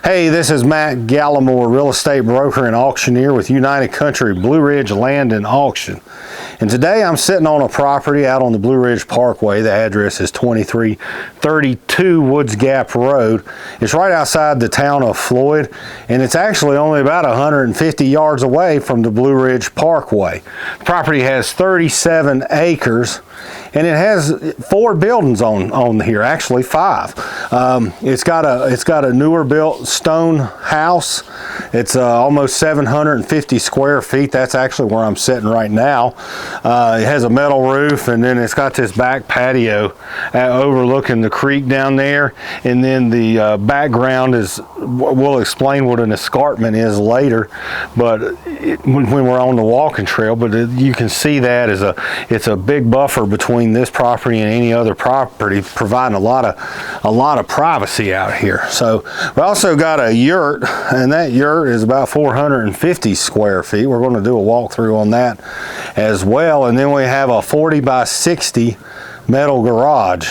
Hey, this is Matt Gallimore, real estate broker and auctioneer with United Country Blue Ridge Land and Auction. And today I'm sitting on a property out on the Blue Ridge Parkway. The address is 2332 Woods Gap Road. It's right outside the town of Floyd, and it's actually only about 150 yards away from the Blue Ridge Parkway. The property has 37 acres. And it has 4 buildings on here, actually 5. It's got a newer built stone house. It's almost 750 square feet. That's actually where I'm sitting right now. It has a metal roof, and then it's got this back patio overlooking the creek down there. And then the background is, we'll explain what an escarpment is later, but when we're on the walking trail. But you can see that it's a big buffer between this property and any other property, providing a lot of privacy out here. So we also got a yurt, and that yurt is about 450 square feet. We're going to do a walkthrough on that as well. And then we have a 40 by 60 metal garage.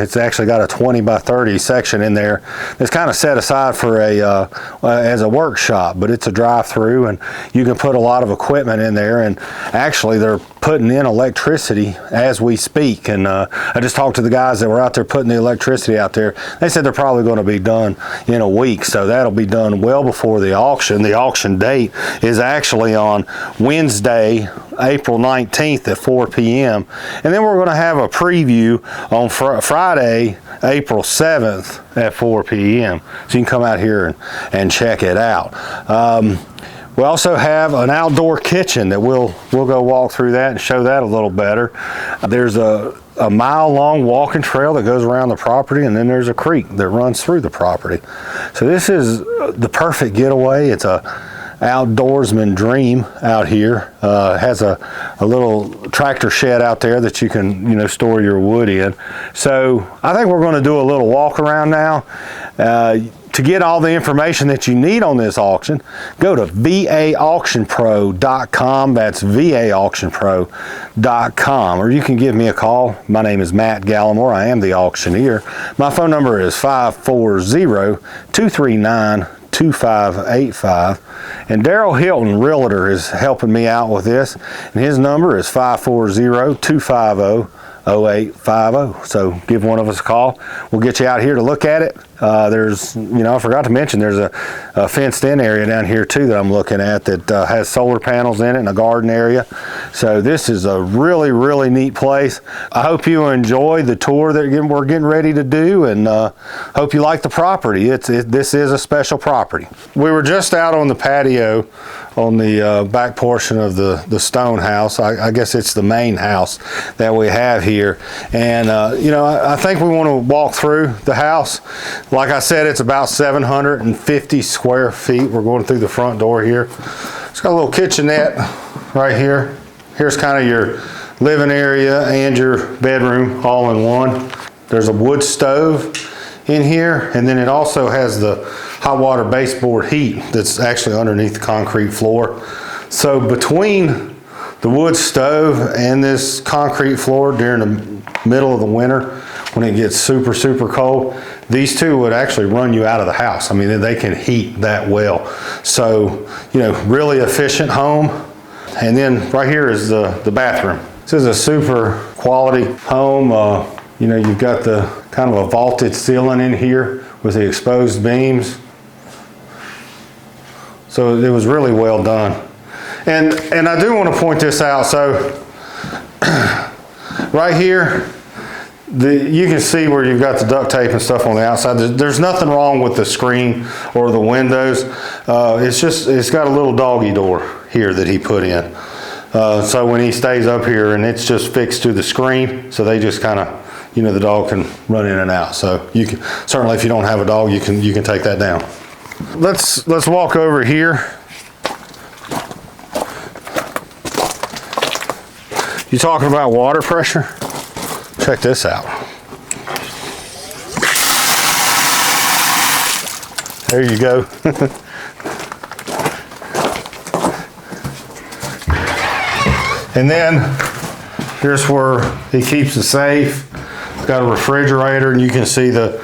It's actually got a 20 by 30 section in there that's kind of set aside for as a workshop, but it's a drive-through, and you can put a lot of equipment in there. And actually they're putting in electricity as we speak, and I just talked to the guys that were out there putting the electricity out there. They said they're probably going to be done in a week, so that'll be done well before the auction. The auction date is actually on Wednesday, April 19th at 4 p.m. and then we're going to have a preview on Friday, April 7th at 4 p.m. so you can come out here and check it out. We also have an outdoor kitchen that we'll go walk through that and show that a little better. There's a mile-long walking trail that goes around the property, and then there's a creek that runs through the property. So this is the perfect getaway. It's a outdoorsman dream out here. Has a little tractor shed out there that you can store your wood in. So I think we're going to do a little walk around now. To get all the information that you need on this auction, go to vaauctionpro.com. That's vaauctionpro.com. Or you can give me a call. My name is Matt Gallimore. I am the auctioneer. My phone number is 540-239-2585. And Daryl Hilton, realtor, is helping me out with this. And his number is 540-250-0850. So give one of us a call. We'll get you out here to look at it. There's, I forgot to mention, there's a fenced in area down here too that I'm looking at that has solar panels in it and a garden area. So this is a really, really neat place. I hope you enjoy the tour that we're getting ready to do, and hope you like the property. This is a special property. We were just out on the patio on the back portion of the stone house. I guess it's the main house that we have here. And I think we want to walk through the house. Like I said, it's about 750 square feet. We're going through the front door here. It's got a little kitchenette right here. Here's kind of your living area and your bedroom all in one. There's a wood stove in here, and then it also has the hot water baseboard heat that's actually underneath the concrete floor. So between the wood stove and this concrete floor during the middle of the winter, when it gets super, super cold, these two would actually run you out of the house. I mean, they can heat that well. So, really efficient home. And then right here is the bathroom. This is a super quality home. You've got the kind of a vaulted ceiling in here with the exposed beams. So it was really well done. And I do want to point this out. So right here, you can see where you've got the duct tape and stuff on the outside. There's nothing wrong with the screen or the windows. It's got a little doggy door here that he put in. So when he stays up here, and it's just fixed to the screen, so they just kind of, the dog can run in and out. So you can certainly, if you don't have a dog, you can take that down. Let's walk over here. You talking about water pressure? Check this out. There you go. And then here's where he keeps the safe. It's got a refrigerator, and you can see the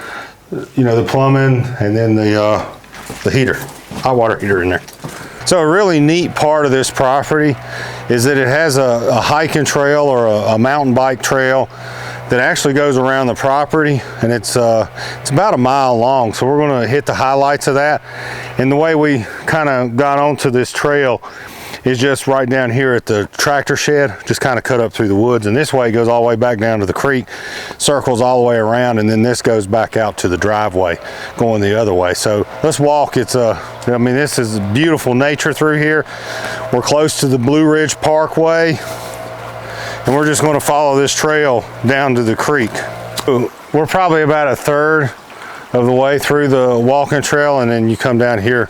plumbing, and then the the heater, hot water heater in there. So a really neat part of this property is that it has a hiking trail or a mountain bike trail that actually goes around the property, and it's about a mile long. So we're going to hit the highlights of that. And the way we kind of got onto this trail is just right down here at the tractor shed, just kind of cut up through the woods, and this way goes all the way back down to the creek, circles all the way around, and then this goes back out to the driveway going the other way. So let's walk. It's I mean, this is beautiful nature through here. We're close to the Blue Ridge Parkway, and we're just going to follow this trail down to the creek. We're probably about a third of the way through the walking trail, and then you come down here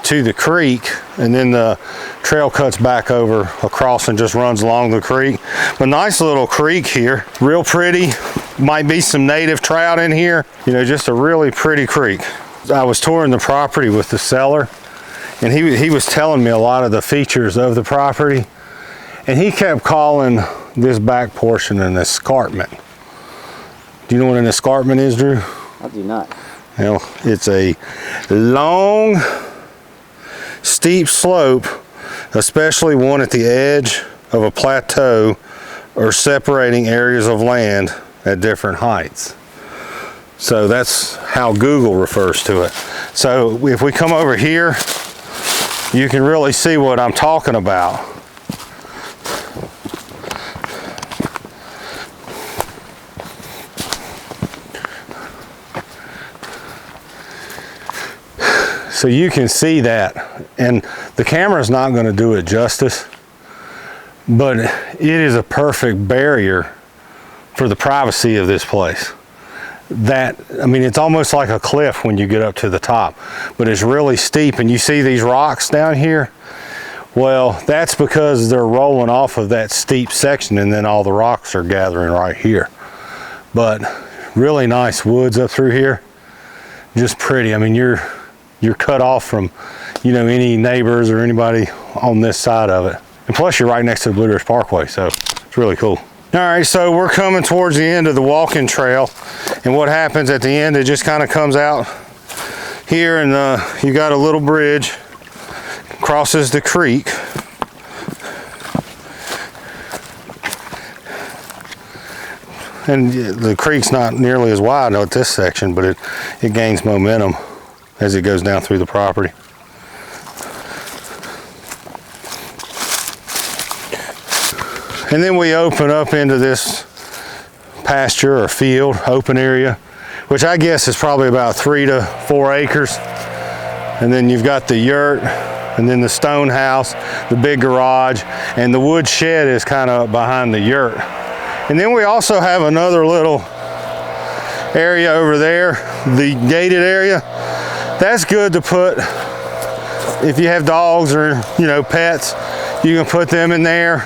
to the creek, and then the trail cuts back over across and just runs along the creek. But nice little creek here, real pretty. Might be some native trout in here, you know, just a really pretty creek. I was touring the property with the seller, and he was telling me a lot of the features of the property, and he kept calling this back portion an escarpment. Do you know what an escarpment is, Drew? I do not. Well, it's a long, steep slope, especially one at the edge of a plateau or separating areas of land at different heights. So that's how Google refers to it. So if we come over here, you can really see what I'm talking about. So you can see that, and the camera's not going to do it justice, but it is a perfect barrier for the privacy of this place. That, I mean, it's almost like a cliff when you get up to the top, but it's really steep, and you see these rocks down here. Well, that's because they're rolling off of that steep section, and then all the rocks are gathering right here. But really nice woods up through here, just pretty. I mean, you're cut off from, you know, any neighbors or anybody on this side of it. And plus you're right next to the Blue Ridge Parkway, so it's really cool. All right, so we're coming towards the end of the walking trail, and what happens at the end, it just kind of comes out here, and you got a little bridge, crosses the creek. And the creek's not nearly as wide at this section, but it gains momentum as it goes down through the property. And then we open up into this pasture or field, open area, which I guess is probably about 3 to 4 acres. And then you've got the yurt, and then the stone house, the big garage, and the wood shed is kind of behind the yurt. And then we also have another little area over there, the gated area. That's good to put, if you have dogs or, you know, pets, you can put them in there.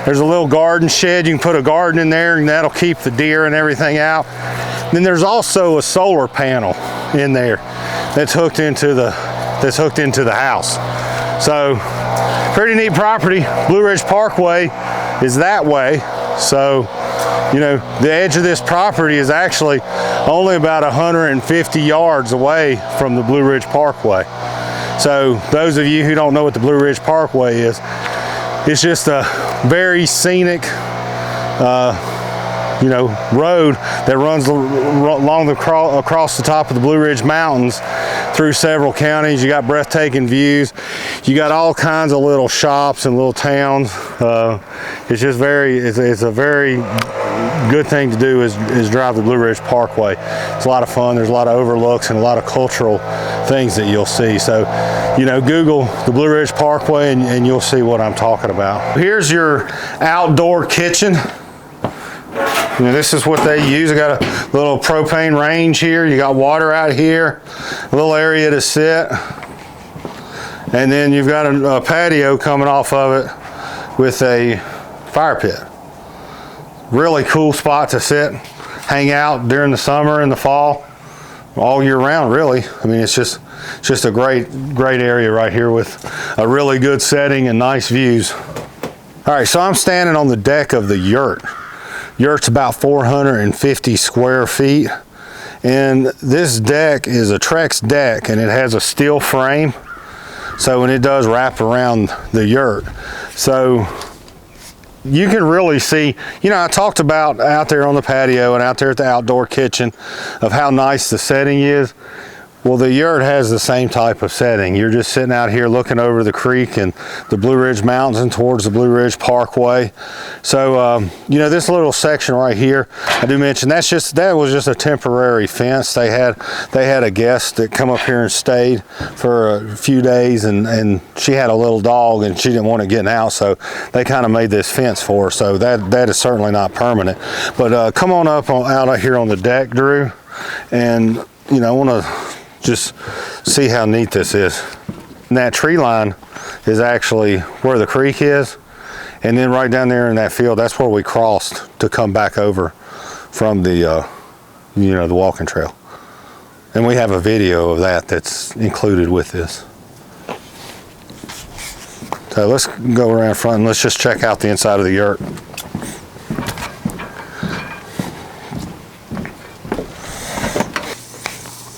There's a little garden shed, you can put a garden in there, and that'll keep the deer and everything out. Then there's also a solar panel in there that's hooked into the house. So pretty neat property. Blue Ridge Parkway is that way. So, you know, the edge of this property is actually only about 150 yards away from the Blue Ridge Parkway. So those of you who don't know what the Blue Ridge Parkway is, it's just a very scenic, you know, road that runs along across the top of the Blue Ridge Mountains through several counties. You got breathtaking views. You got all kinds of little shops and little towns. It's just it's a very good thing to do is drive the Blue Ridge Parkway. It's a lot of fun. There's a lot of overlooks and a lot of cultural things that you'll see. So, you know, Google the Blue Ridge Parkway and you'll see what I'm talking about. Here's your outdoor kitchen. You know, this is what they use. I got a little propane range here. You got water out here, a little area to sit. And then you've got a patio coming off of it with a fire pit. Really cool spot to sit, hang out during the summer and the fall, all year round, really. I mean, it's just a great area right here with a really good setting and nice views. All right, so I'm standing on the deck of the yurt. Yurt's about 450 square feet, And this deck is a Trex deck, and it has a steel frame. So when it does wrap around the yurt. So you can really see, you know, I talked about out there on the patio and out there at the outdoor kitchen of how nice the setting is. Well, the yurt has the same type of setting. You're just sitting out here looking over the creek and the Blue Ridge Mountains and towards the Blue Ridge Parkway. So, you know, this little section right here, I do mention that was just a temporary fence. They had a guest that come up here and stayed for a few days, and she had a little dog and she didn't want it getting out, so they kind of made this fence for her. So that is certainly not permanent. But come on up out here on the deck, Drew, and you know, I want to just see how neat this is. And that tree line is actually where the creek is, and then right down there in that field, that's where we crossed to come back over from the you know, the walking trail. And we have a video of that that's included with this. So let's go around front and let's just check out the inside of the yurt.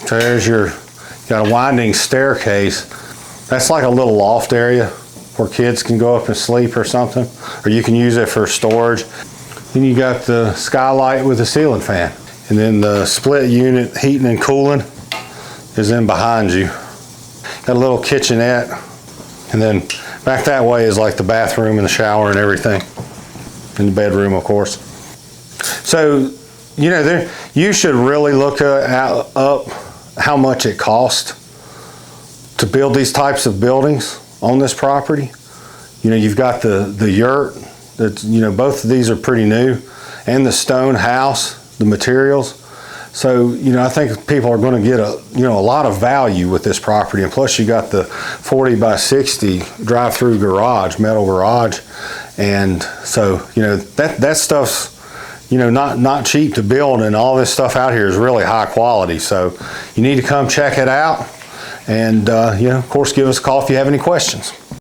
So there's got a winding staircase. That's like a little loft area where kids can go up and sleep or something, or you can use it for storage. Then you got the skylight with the ceiling fan. And then the split unit heating and cooling is in behind you. Got a little kitchenette. And then back that way is like the bathroom and the shower and everything. And the bedroom, of course. So, you know, you should really look up how much it costs to build these types of buildings on this property. You know, you've got the yurt, that's, you know, both of these are pretty new, and the stone house, the materials. So, you know, I think people are going to get a lot of value with this property. And plus you got the 40 by 60 drive-through garage, metal garage. And so, you know, that stuff's, you know, not cheap to build, and all this stuff out here is really high quality. So you need to come check it out, and you know, of course, give us a call if you have any questions.